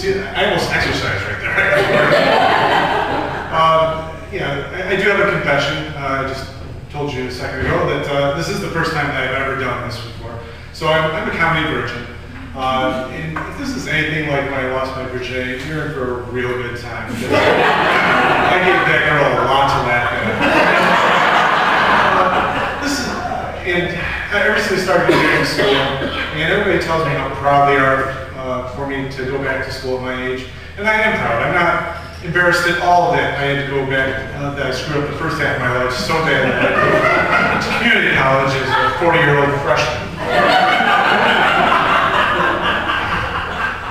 See, I almost exercised right there. Yeah, I do have a confession. I just told you a second ago that this is the first time that I've ever done this before. So I'm a comedy virgin. And if this is anything like when I lost my virginity, you're in for a real good time. I gave that girl a lot to laugh at. And ever since I started going to school, and everybody tells me how proud they are for me to go back to school at my age. And I am proud. I'm not embarrassed at all that I had to go back, that I screwed up the first half of my life so bad that I went to community college as a 40-year-old freshman.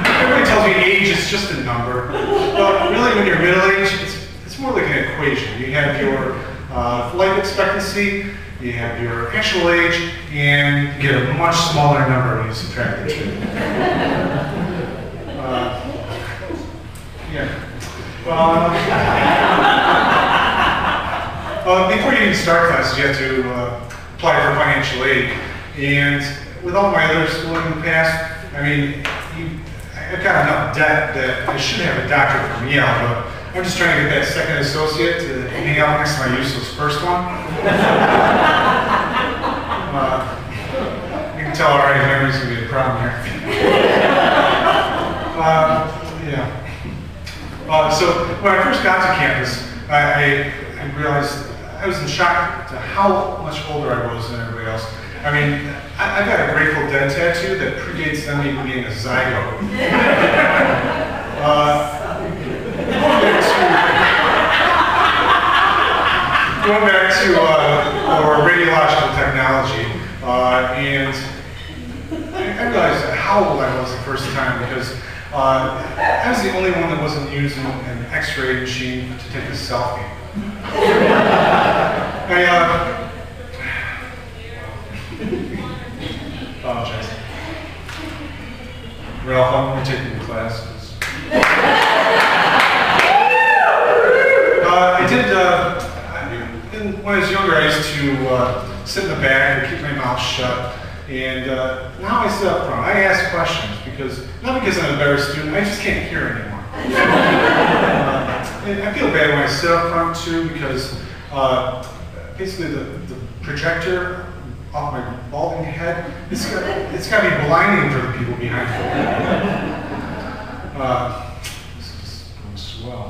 Everybody tells me age is just a number, but really when you're middle-aged, it's more like an equation. You have your life expectancy, you have your actual age, and you get a much smaller number when you subtract the two. Yeah. Before you even start classes, you have to apply for financial aid. And with all my other schooling in the past, I mean, I've got enough debt that I should have a doctorate from Yale, but I'm just trying to get that second associate to hang out next to my useless first one. You can tell already memory's going to be a problem here. Yeah. So when I first got to campus, I realized I was in shock to how much older I was than everybody else. I mean, I've got a Grateful Dead tattoo that predates them even being a zygote. Going back to our radiological technology, and I realized how old I was the first time because I was the only one that wasn't using an X-ray machine to take a selfie. Apologize. Ralph, I'm going to take you to class. When I was younger, I used to sit in the back and keep my mouth shut. And now I sit up front. I ask questions not because I'm a better student, I just can't hear anymore. And I feel bad when I sit up front too because basically the projector off my balding head, it's got to be blinding for the people behind me. This is going swell.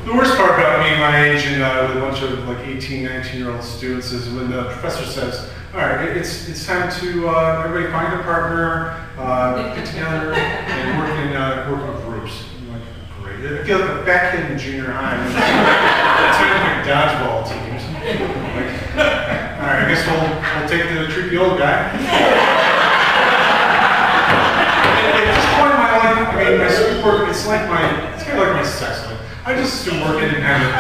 The worst part about being my age and with a bunch of like 18, 19-year-old students is when the professor says, all right, it's time to everybody find a partner, get together, and work in groups. I'm like, great. I feel like a fat kid in junior high. It's like dodgeball teams. Like, all right, I guess we'll take the creepy old guy. At this point in my life, I mean, my schoolwork, it's kind of like my sex life. I just assume work I didn't have it.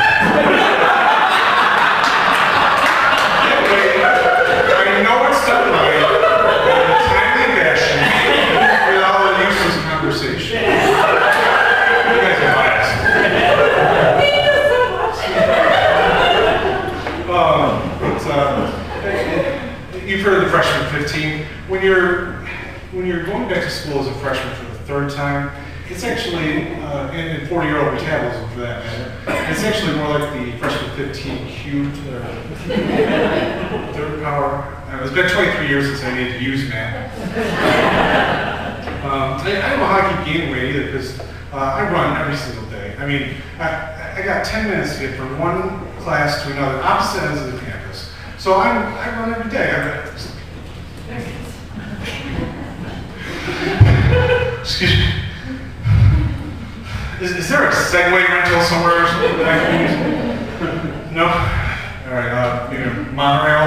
I know it's done right in a timely fashion without a useless conversation. You guys are biased. You've heard of the freshman 15. When you're going back to school as a freshman for the third time, it's actually, and 40-year-old metabolism for that matter, it's actually more like the freshman 15 cubed, third power. It's been 23 years since I needed to use math. I don't know how I keep gaining weight either because I run every single day. I mean, I got 10 minutes to get from one class to another, opposite ends of the campus. So I run every day. Excuse me. Is there a Segway rental somewhere or something that I can use? No? All right, maybe a monorail?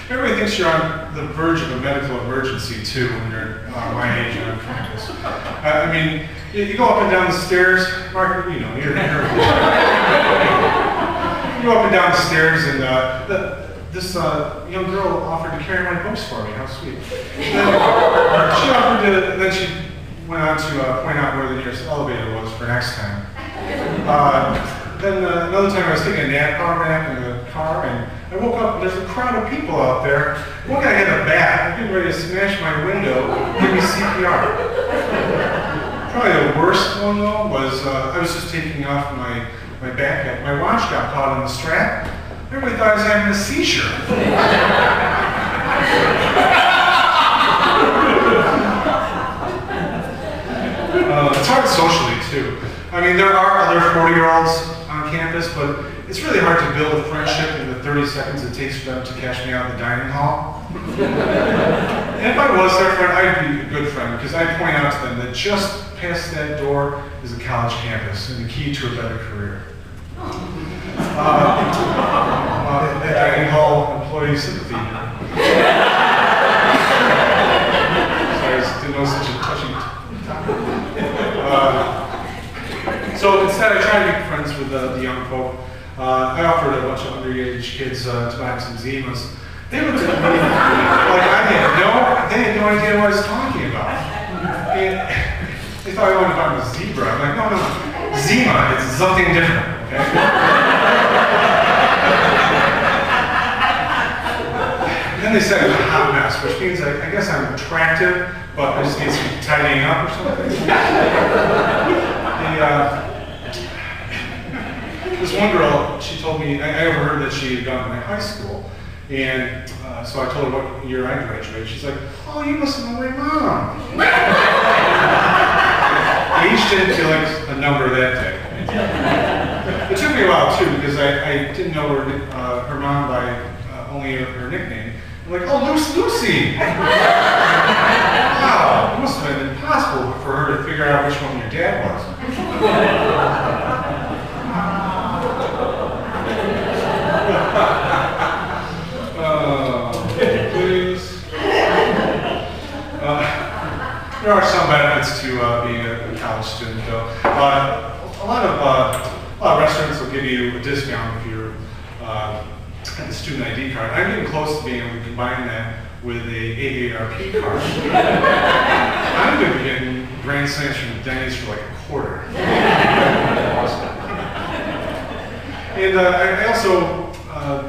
Everybody thinks you're on the verge of a medical emergency too when you're my age and on campus. I mean, you go up and down the stairs, Mark, you know, you're you go up and down the stairs and this young girl offered to carry my books for me. How sweet. Then she went on to point out where the nearest elevator was for next time. then another time I was taking a power nap in the car, and I woke up and there's a crowd of people out there. One guy had a bat, getting ready to smash my window, give me CPR. Probably the worst one though was I was just taking off my backpack. My watch got caught in the strap. Everybody thought I was having a seizure. It's hard socially too. I mean, there are other 40-year-olds on campus, but it's really hard to build a friendship in the 30 seconds it takes for them to catch me out in the dining hall. And if I was their friend, I'd be a good friend, because I'd point out to them that just past that door is a college campus and the key to a better career. That dining hall employee sympathy. Sorry, I didn't know such a touching topic. So instead, I tried to make friends with the young folk. I offered a bunch of underage kids to buy some Zimas. They looked at me like they had no idea what I was talking about. And they thought I wanted to buy them a zebra. I'm like, no, Zima, it's something different, okay? And then they said I was a hot mess, which means I guess I'm attractive, but I just need some tidying up or something. This one girl, she told me, I overheard that she had gone to my high school, and so I told her what year I graduated. She's like, oh, you must know my mom. Age didn't feel like a number that day. It took me a while too, because I didn't know her mom by only her nickname. I'm like, oh, Lucy! Wow, it must have been impossible for her to figure out which one your dad was. Please. There are some benefits to being a college student, though. A lot of restaurants will give you a discount if you're at the student ID card. I'm getting close to being able to combine that with a AARP card. I'm going to be getting grand slams from Denny's for like a quarter. And I also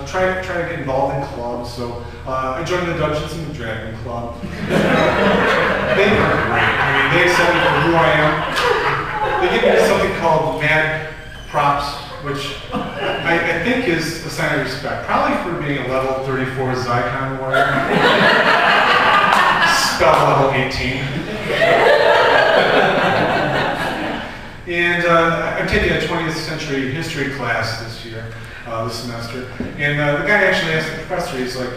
try to get involved in clubs. So I joined the Dungeons and Dragons Club. They were great. I mean, they accept me for who I am. They give me something called mad props, which I think is a sign of respect. Probably for being a level 34 Zycon warrior. Spell level 18. And I'm taking a 20th century history class this year, this semester. And the guy actually asked the professor, he's like,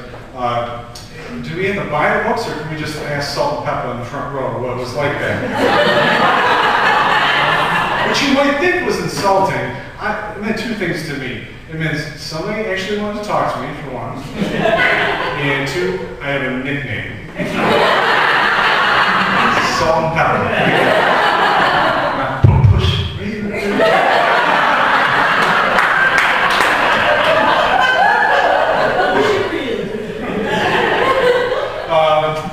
do we have to buy the books, or can we just ask Salt and Pepper on the front row what it was like then? Which you might think was insulting. It meant two things to me. It meant somebody actually wanted to talk to me, for one. And two, I have a nickname. Salt and Pepper. Push.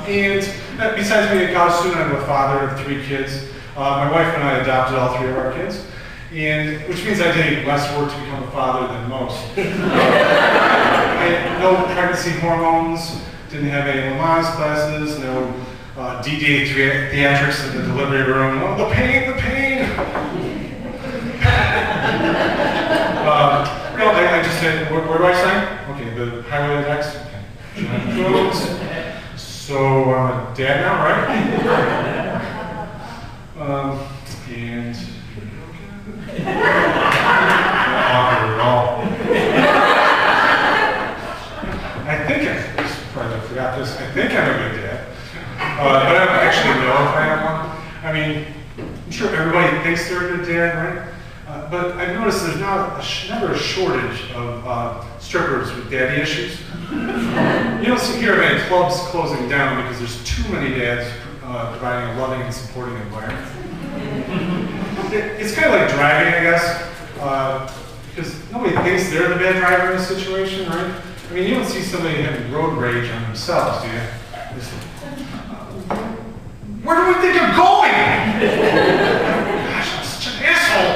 And besides being a college student, I'm a father of 3 kids. My wife and I adopted all 3 of our kids, and which means I did less work to become a father than most. I had no pregnancy hormones, didn't have any Lamaze classes, no D-Day theatrics in the delivery room. Oh, the pain, the pain! No, I just said, where do I sign? Okay, the highway index. Okay. Coons. So I'm a dad now, right? And not awkward at all. I think I forgot this. I think I'm a good dad, but I don't actually know if I am one. I mean, I'm sure everybody thinks they're a good dad, right? But I've noticed there's never a shortage of strippers with daddy issues. You don't hear of any clubs closing down because there's too many dads providing a loving and supporting environment. It's kind of like driving, I guess, because nobody thinks they're the bad driver in this situation, right? I mean, you don't see somebody having road rage on themselves, do you? Where do we think I'm going? Gosh, I'm such an asshole.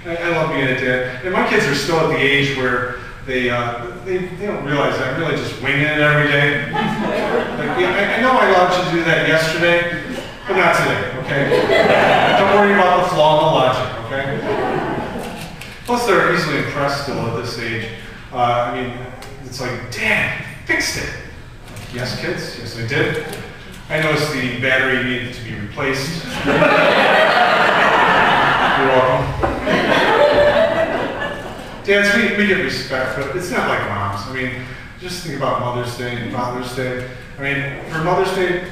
I love being a dad. And my kids are still at the age where they don't realize that I'm really just winging it every day. Like, yeah, I know I allowed you to do that yesterday, but not today, okay? Don't worry about the flaw in the logic, okay? Plus, they're easily impressed still at this age. I mean, it's like, Dad, you fixed it. Yes, kids, yes, I did. I noticed the battery needed to be replaced. You're welcome. Dads, we get respect, but it's not like moms. I mean, just think about Mother's Day and Father's Day. I mean, for Mother's Day,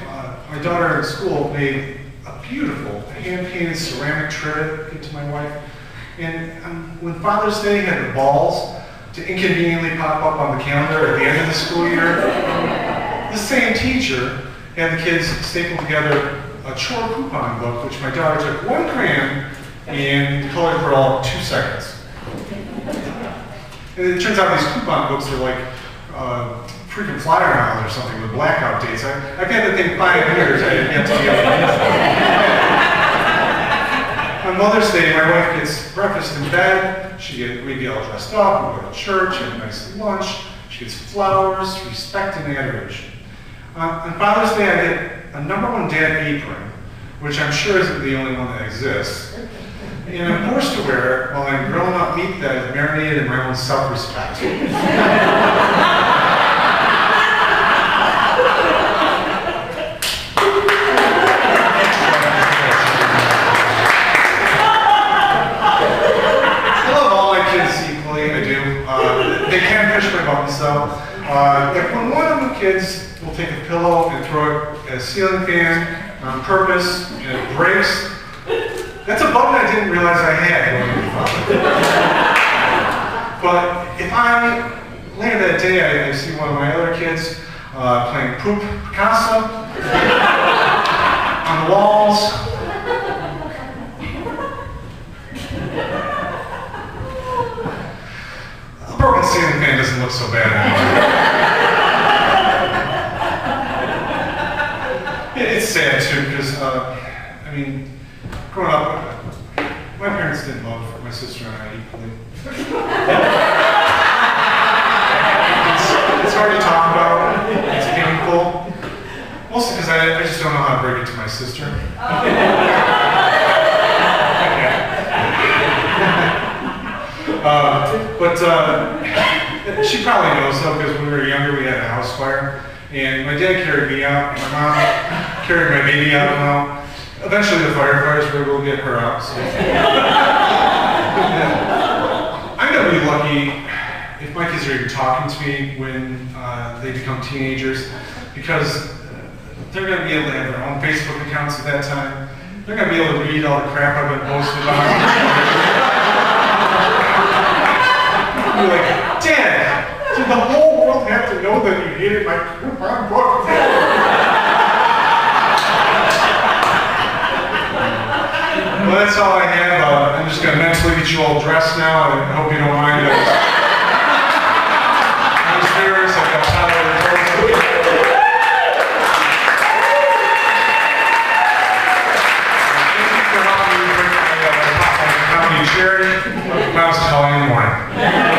my daughter in school made a beautiful hand-painted ceramic trivet gift to my wife. And when Father's Day had the balls to inconveniently pop up on the calendar at the end of the school year, the same teacher had the kids staple together a chore coupon book, which my daughter took one crayon and colored for all 2 seconds. And it turns out these coupon books are like freaking flyer miles or something with blackout dates. I've had the thing 5 years, I didn't get to be able to use it. On Mother's Day, my wife gets breakfast in bed, we get all dressed up, we go to church, have a nice lunch, she gets flowers, respect, and adoration. On Father's Day, I get a #1 dad apron, which I'm sure isn't the only one that exists. And I'm forced to wear it while I'm grilling up meat that is marinated in my own self-respect. I love all my kids equally, I do. They can push my buttons though. Like when one of the kids will take a pillow and throw it at a ceiling fan on purpose, and it breaks, that's a button I didn't realize I had. But if later that day I see one of my other kids playing Poop Picasso on the walls, a broken ceiling fan doesn't look so bad anymore. It's sad too, because I mean, growing up, my parents didn't love my sister and I equally. It's hard to talk about. It's painful. Mostly because I just don't know how to break it to my sister. But she probably knows though, because when we were younger, we had a house fire, and my dad carried me out, and my mom carried my baby out. Well, eventually the firefighters were able to get her out. So. I'm going to be lucky if my kids are even talking to me when they become teenagers, because they're going to be able to have their own Facebook accounts at that time. They're going to be able to read all the crap I've been posting about. Be like, Dad, did the whole world have to know that you hated my coupon book? Well, that's all I have. I'm just going to mentally get you all dressed now, and I hope you don't mind. I'm serious. I've got Tyler and Rose. Thank you for helping me bring my comedy cherry. I was calling in the morning.